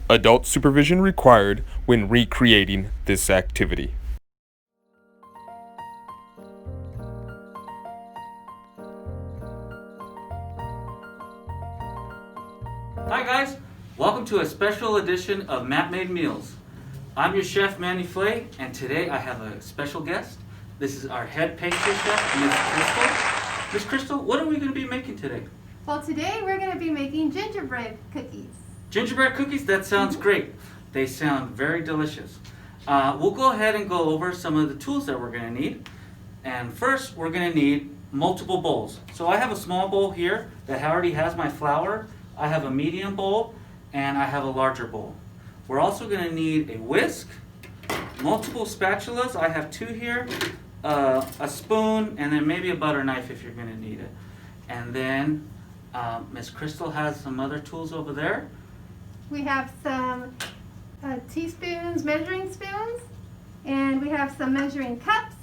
Adult supervision required when recreating this activity. Hi guys, welcome to a special edition of Matt Made Meals. I'm your chef Manny Flay, and today I have a special guest. This is our head pastry chef, Miss Crystal. Miss Crystal, what are we going to be making today? Well, today we're going to be making gingerbread cookies. Gingerbread cookies? That sounds great. They sound very delicious. We'll go ahead and go over some of the tools that we're going to need. And first, we're going to need multiple bowls. So I have a small bowl here that already has my flour. I have a medium bowl, and I have a larger bowl. We're also going to need a whisk, multiple spatulas. I have 2 here, a spoon, and then maybe a butter knife if you're going to need it. And then Miss Crystal has some other tools over there. We have some teaspoons, measuring spoons, and we have some measuring cups.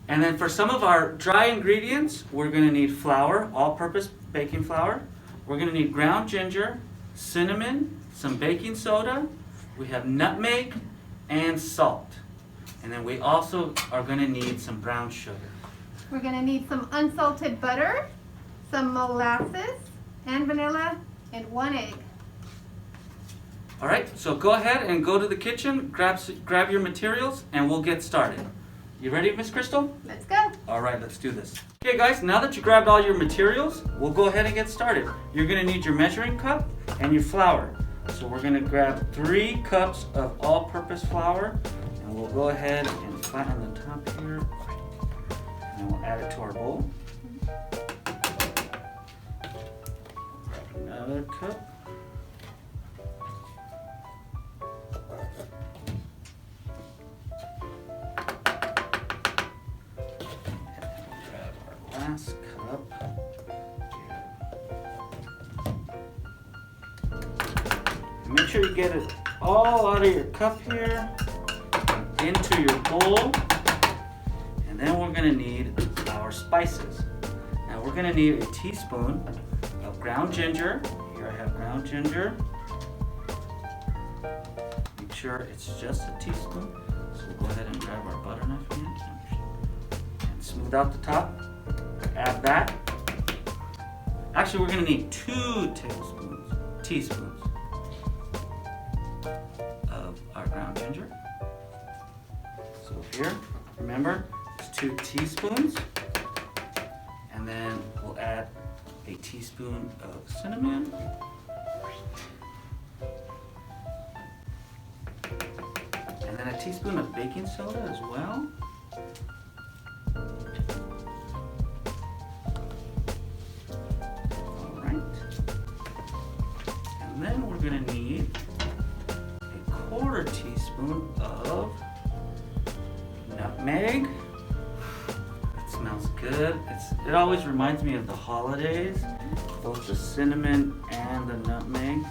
And then for some of our dry ingredients, we're going to need flour, all-purpose baking flour. We're going to need ground ginger, cinnamon, some baking soda. We have nutmeg and salt. And then we also are going to need some brown sugar. We're going to need some unsalted butter, some molasses, and vanilla, and 1 egg. All right, so go ahead and go to the kitchen, grab your materials, and we'll get started. You ready, Miss Crystal? Let's go. All right, let's do this. Okay, guys, now that you grabbed all your materials, we'll go ahead and get started. You're going to need your measuring cup and your flour. So we're going to grab 3 cups of all-purpose flour, and we'll go ahead and flatten the top here, and we'll add it to our bowl. Grab another cup. Last cup. Make sure you get it all out of your cup here, into your bowl, and then we're going to need our spices. Now we're going to need a teaspoon of ground ginger. Here I have ground ginger. Make sure it's just a teaspoon. So we'll go ahead and grab our butter knife here and smooth out the top. Add that. Actually, we're going to need 2 teaspoons of our ground ginger. So here, remember, it's 2 teaspoons. And then we'll add a teaspoon of cinnamon. And then a teaspoon of baking soda as well. And then we're going to need a 1/4 teaspoon of nutmeg. It smells good. It always reminds me of the holidays, both the cinnamon and the nutmeg.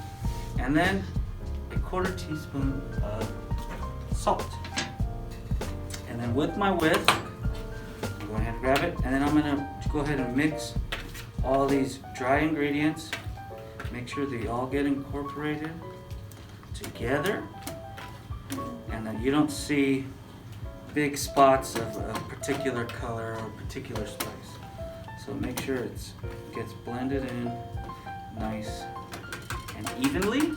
And then a 1/4 teaspoon of salt. And then with my whisk, I'm going to grab it, and then I'm going to go ahead and mix all these dry ingredients. Make sure they all get incorporated together, and that you don't see big spots of a particular color or particular spice. So make sure it gets blended in nice and evenly.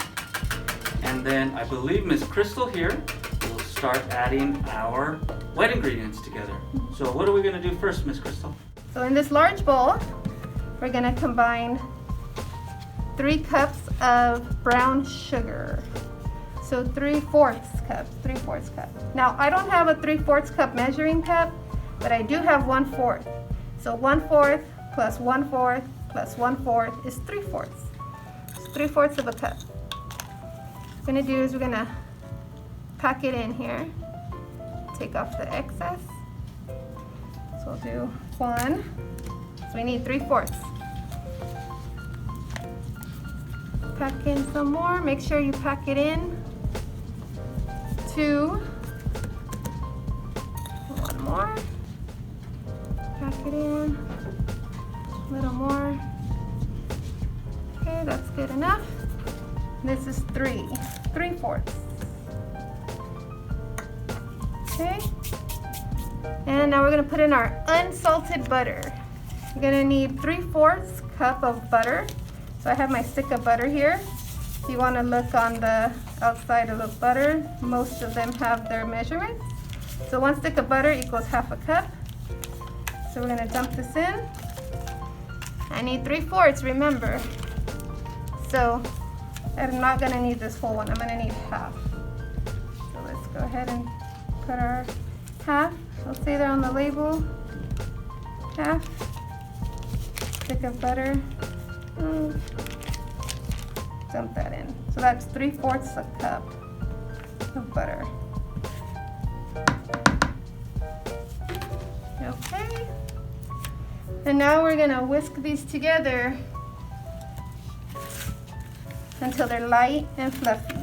And then I believe Miss Crystal here will start adding our wet ingredients together. So what are we going to do first, Miss Crystal? So in this large bowl, we're going to combine 3 cups of brown sugar. So 3/4 cup. Now I don't have a 3/4 cup measuring cup, but I do have 1/4. So 1/4 plus 1/4 plus 1/4 is 3/4. It's 3/4 of a cup. What we're gonna do is we're gonna pack it in here. Take off the excess. So we'll do 1. So we need 3/4. Pack in some more. Make sure you pack it in. 2. 1 more. Pack it in. A little more. Okay, that's good enough. This is 3/4. Okay. And now we're gonna put in our unsalted butter. You're gonna need 3/4 cup of butter. So I have my stick of butter here. If you wanna look on the outside of the butter, most of them have their measurements. So 1 stick of butter equals 1/2 cup. So we're gonna dump this in. I need 3/4, remember. So I'm not gonna need this whole one, I'm gonna need 1/2. So let's go ahead and put our 1/2. It'll say there on the label, 1/2 stick of butter. Dump that in. So that's 3/4 a cup of butter. Okay. And now we're gonna whisk these together until they're light and fluffy.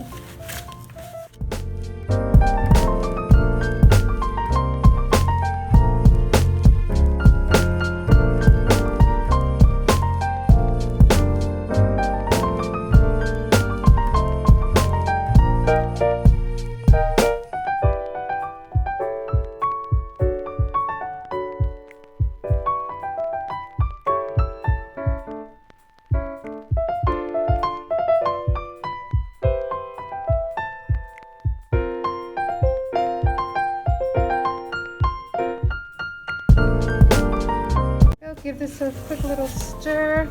Give this a quick little stir.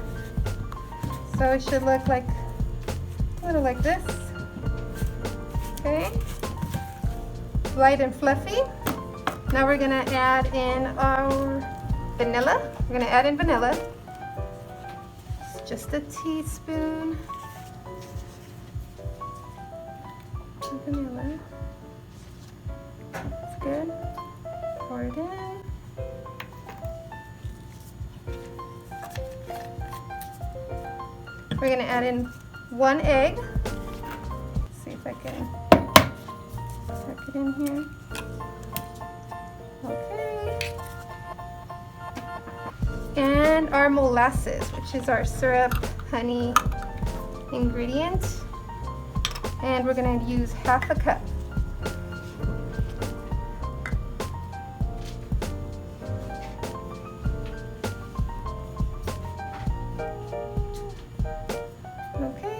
So it should look like a little like this. Okay. Light and fluffy. Now we're gonna add in our vanilla. We're gonna add in vanilla. It's just a teaspoon of vanilla. That's good. Pour it in. We're gonna add in 1 egg. Let's see if I can tuck it in here. Okay. And our molasses, which is our syrup, honey ingredient. And we're gonna use 1/2 cup.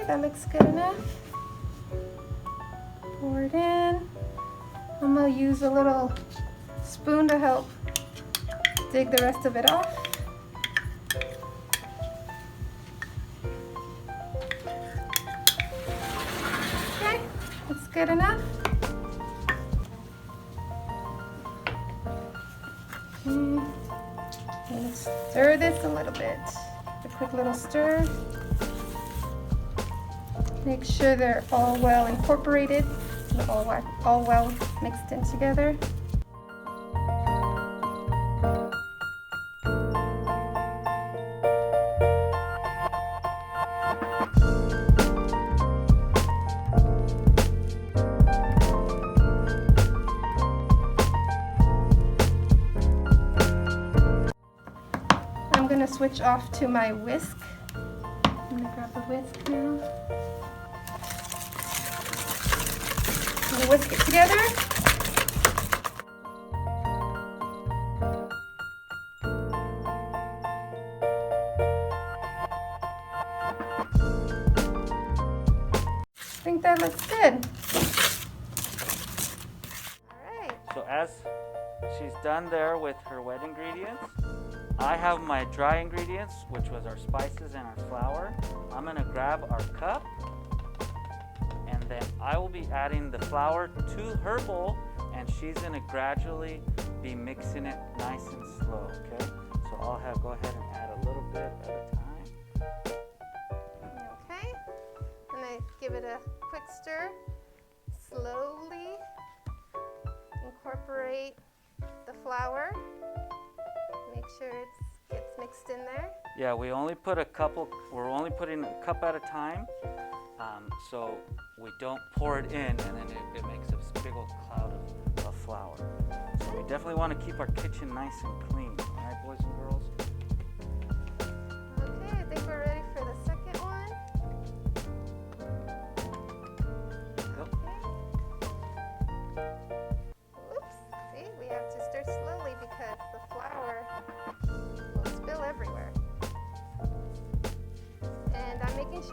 That looks good enough. Pour it in. I'm gonna use a little spoon to help dig the rest of it off. Okay, that's good enough. Let's stir this a little bit. A quick little stir. Make sure they're all well incorporated, all well mixed in together. I'm gonna switch off to my whisk. I'm gonna grab a whisk now. Whisk it together. I think that looks good. All right. So as she's done there with her wet ingredients, I have my dry ingredients, which was our spices and our flour. I'm gonna grab our cup. And then I will be adding the flour to her bowl, and she's gonna gradually be mixing it nice and slow, okay? So I'll go ahead and add a little bit at a time. Okay, and I give it a quick stir. Slowly incorporate the flour. Make sure it gets mixed in there. Yeah, we're only putting a cup at a time. So we don't pour it in and then it makes a big old cloud of flour. So we definitely want to keep our kitchen nice and clean, all right, boys and girls? Okay, I think we're ready for the second one.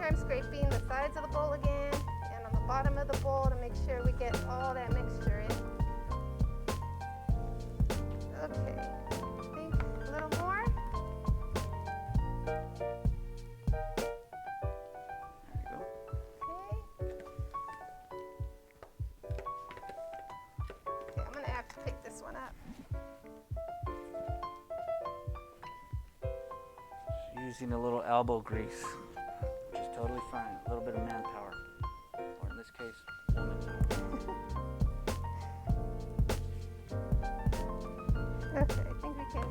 sure I'm scraping the sides of the bowl again and on the bottom of the bowl to make sure we get all that mixture in. Okay, I think a little more. There you go. Okay, I'm gonna have to pick this one up. Using a little elbow grease, which is totally fine. A little bit of manpower, or in this case, woman power. Okay, I think we can.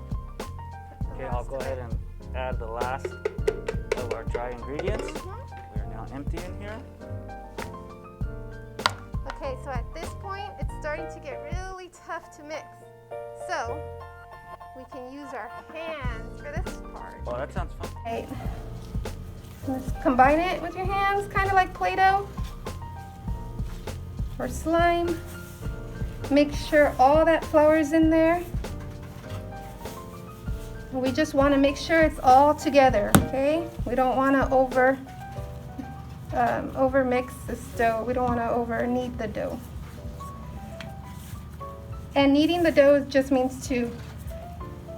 Okay, I'll go ahead and add the last of our dry ingredients. We are now empty in here. Okay, so at this point, it's starting to get really tough to mix. So we can use our hands for this part. Oh, that sounds fun. Right. Let's combine it with your hands, kind of like Play-Doh or slime. Make sure all that flour is in there. And we just want to make sure it's all together, okay? We don't want to over mix this dough. We don't want to over knead the dough. And kneading the dough just means to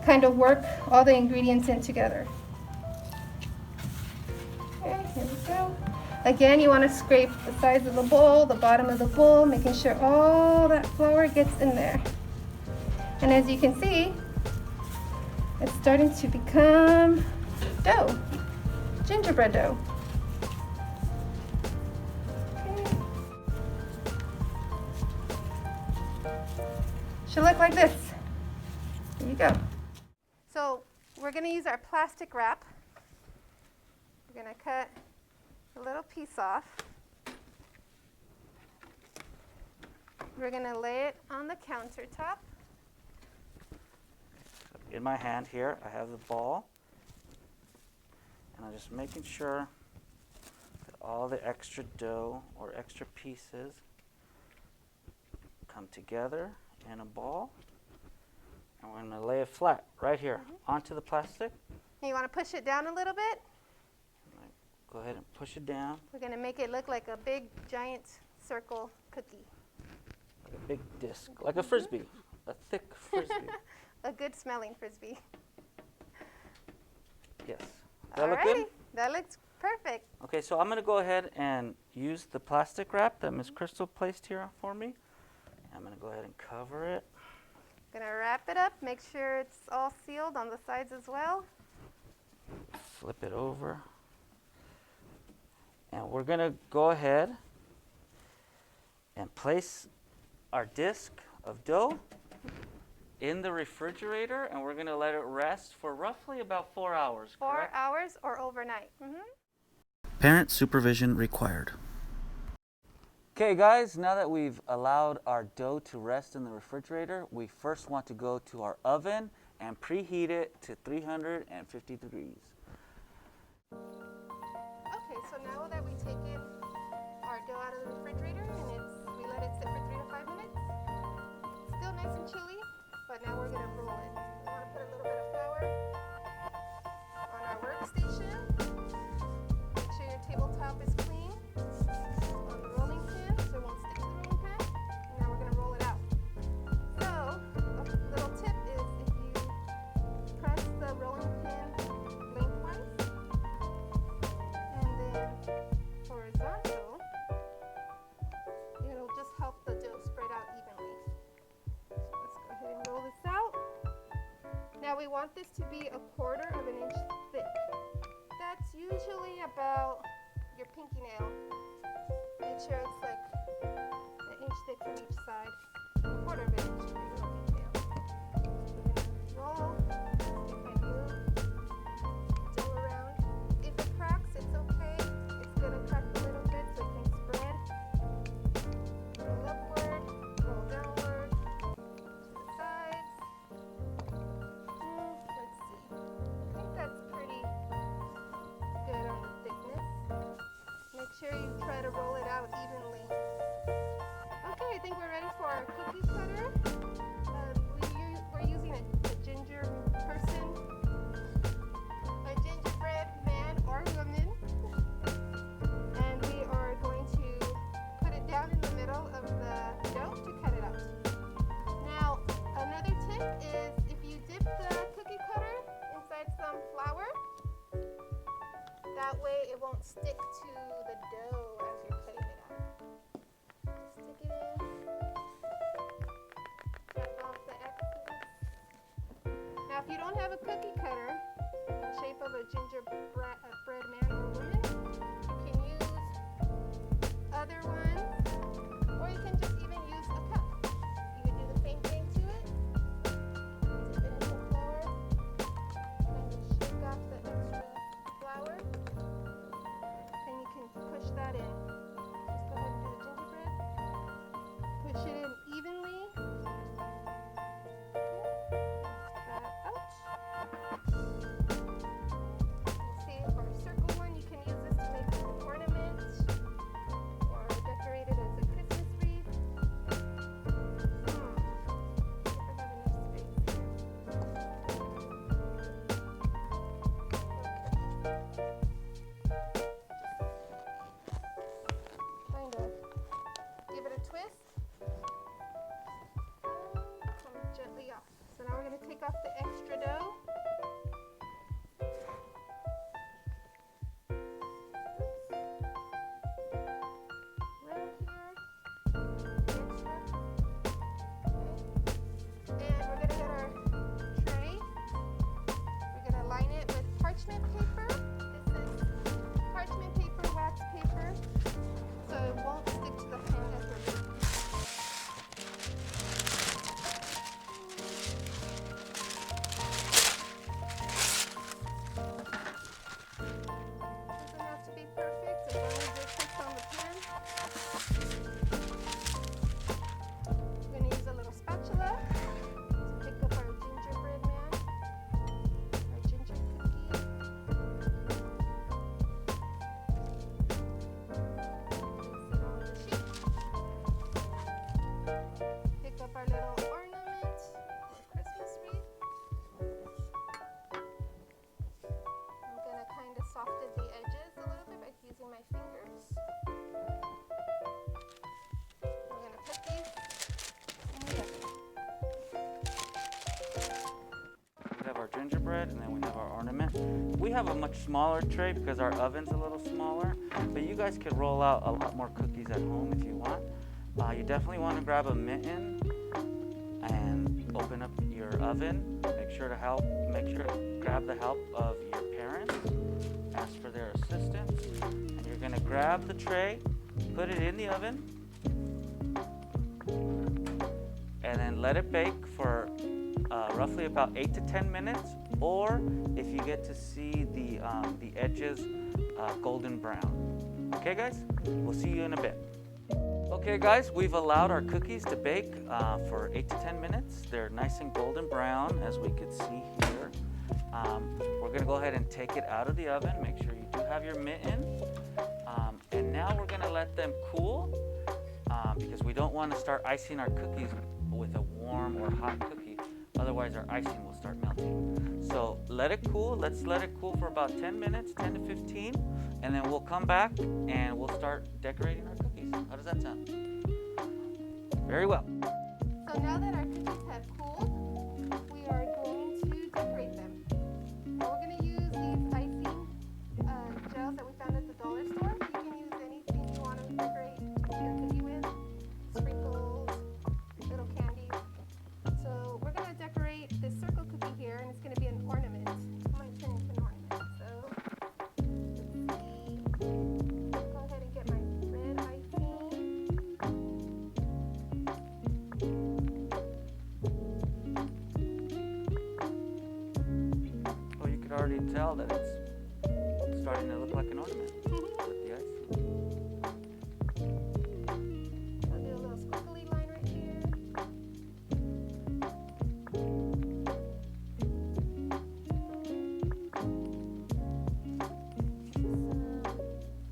kind of work all the ingredients in together. Okay, here we go. Again, you want to scrape the sides of the bowl, the bottom of the bowl, making sure all that flour gets in there. And as you can see, it's starting to become dough, gingerbread dough. Okay. Should look like this. There you go. So we're going to use our plastic wrap. We're going to cut a little piece off. We're going to lay it on the countertop. In my hand here, I have the ball, and I'm just making sure that all the extra dough or extra pieces come together in a ball. And we're going to lay it flat right here onto the plastic. And you want to push it down a little bit? Go ahead and push it down. We're going to make it look like a big, giant circle cookie. Like a big disc, like a Frisbee, a thick Frisbee. A good smelling Frisbee. Yes. Does that look good? That looks perfect. Okay, so I'm going to go ahead and use the plastic wrap that Miss Crystal placed here for me. I'm going to go ahead and cover it. Gonna wrap it up, make sure it's all sealed on the sides as well. Flip it over. And we're going to go ahead and place our disc of dough in the refrigerator, and we're going to let it rest for roughly about 4 hours. 4 hours or overnight. Parent supervision required. Okay guys, now that we've allowed our dough to rest in the refrigerator, we first want to go to our oven and preheat it to 350 degrees. Okay, so now that we've taken our dough out of the refrigerator and we let it sit for 3 to 5 minutes, it's still nice and chilly, but now we're gonna roll it. We want to put a little bit of flour on our workstation. Make sure your tabletop is clean on the rolling pin so it won't stick to the rolling pin. And now we're gonna roll it out. So a little tip is if you press the rolling pin lengthwise and then horizontal, it'll just help the dough spread out evenly. So let's go ahead and roll this out. Now we want this to be 1/4 of an inch thick. That's usually about your pinky nail. Make sure it's like an inch thick from each side. 1/4 of an inch for your pinky nail. So we're gonna roll. See if I move dough around. If it cracks, it's okay. It's gonna crack a little bit so it can spread. Roll upward, roll downward, to the sides. Let's see. I think that's pretty good on the thickness. Make sure you try to roll it out evenly. Okay, I think we're ready for our cookie cutter. We're using a ginger person, a gingerbread man or woman. that in. Just go ahead and do the gingerbread. Push it in evenly. That out. See, for a circle one, you can use this to make an ornament or decorate it as a Christmas wreath. See if I have enough space here. Kind of give it a twist. Come gently off. So now we're going to take off the extra dough. Right here. Extra. Okay. And we're going to get our tray. We're going to line it with parchment paper. This is parchment paper, wax paper, so it won't stick to the pan as we're baking. Doesn't have to be perfect as long as it fits on the pan. We're going to use a little spatula to pick up our gingerbread man, our ginger cookie. Place it on the sheet. Pick up our little ornament or Christmas wreath. I'm going to kind of soften the edges a little bit by using my fingers. We're going to put these in the oven. We have our gingerbread and then we have our ornament. We have a much smaller tray because our oven's a little smaller, but you guys could roll out a lot more cookies at home if you want. You definitely want to grab a mitten and open up your oven. Make sure to grab the help of your parents. Ask for their assistance. And you're going to grab the tray, put it in the oven, and then let it bake for roughly about 8 to 10 minutes, or if you get to see the edges golden brown. Okay guys, we'll see you in a bit. Okay guys, we've allowed our cookies to bake for 8 to 10 minutes. They're nice and golden brown, as we could see here. We're going to go ahead and take it out of the oven. Make sure you do have your mitten. And now we're going to let them cool because we don't want to start icing our cookies with a warm or hot cookie. Otherwise our icing will start melting. So let it cool. Let's let it cool for about 10 minutes, 10 to 15. And then we'll come back and we'll start decorating our cookies. How does that sound? Very well. So now that our cookies have cooled, we are going to decorate them. Now we're going to use these icing gels that we found at the dollar store. You can use anything you want to decorate your cookie with. Sprinkles, little candies. So we're going to decorate this circle cookie here, and it's going to be an ornament. I'm going to turn it into an ornament. So let's see. Go ahead and get my red icing. Oh, you could already tell that it's starting to look like an ornament with the icing. I'll do a little squiggly line right here.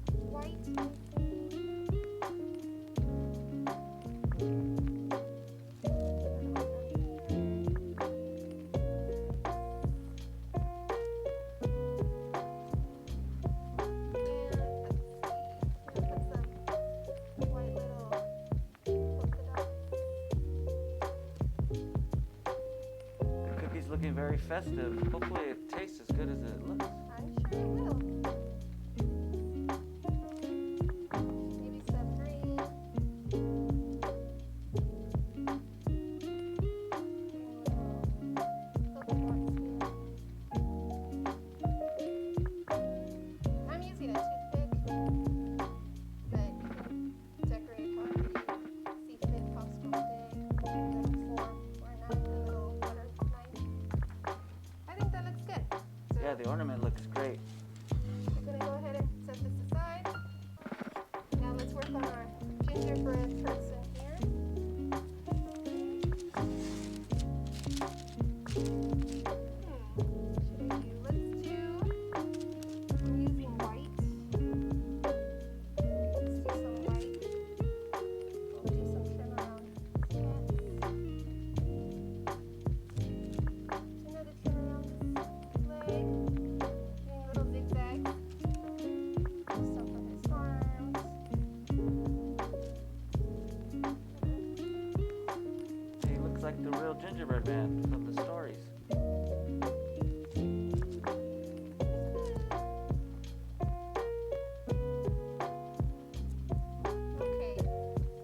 Some white icing. The cookie's looking very festive. Hopefully it tastes as good as it looks. I'm sure it will. Maybe some green. I'm using a toothpick, but you can decorate however you see fit, possible stick, little fork, or a knife, a little butter knife. I think that looks good. So Yeah, the ornament looks great. we're gonna go ahead and set this aside. on our gingerbread person here. Should I do? Let's do. I'm using white. Let's do some white. We'll do some trim around his pants. Do another trim around his leg. Doing little zigzags. Some for his arms. He looks like the real gingerbread man from the stories. Okay,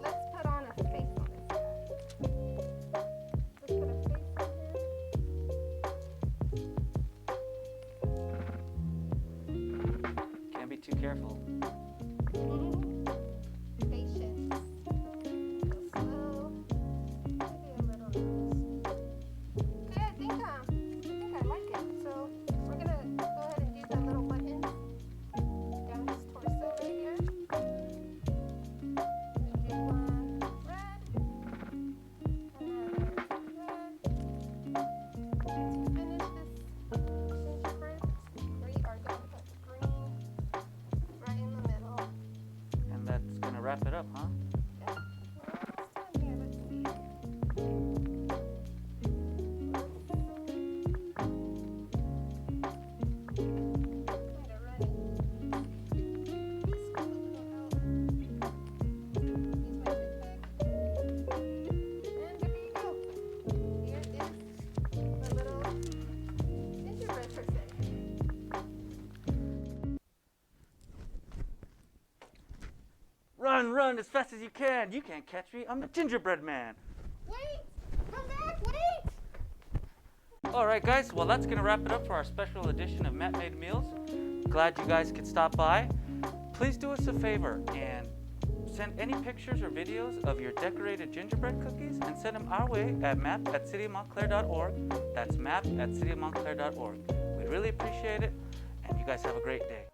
let's put on a face on this guy. Let's put a face on Can't be too careful. here. Patience. Go slow. Maybe a little nose. Okay, I think I like it. So we're gonna go ahead and do the little buttons down his torso right here. Do one red, another red. To finish this gingerbread, we are going to put green right in the middle. And that's gonna wrap it up, huh? Yeah. Well, it's done here. Let's see. Kind of runny. Scoop a little out. Use my toothpick. And there you go. Here is the little gingerbread person. Run, run as fast as you can. You can't catch me. I'm the gingerbread man. Wait! Come back! Wait! Alright guys, well that's gonna wrap it up for our special edition of Matt Made Meals. Glad you guys could stop by. Please do us a favor and send any pictures or videos of your decorated gingerbread cookies and send them our way at map@cityofmontclair.org. That's map@cityofmontclair.org. We'd really appreciate it, and you guys have a great day.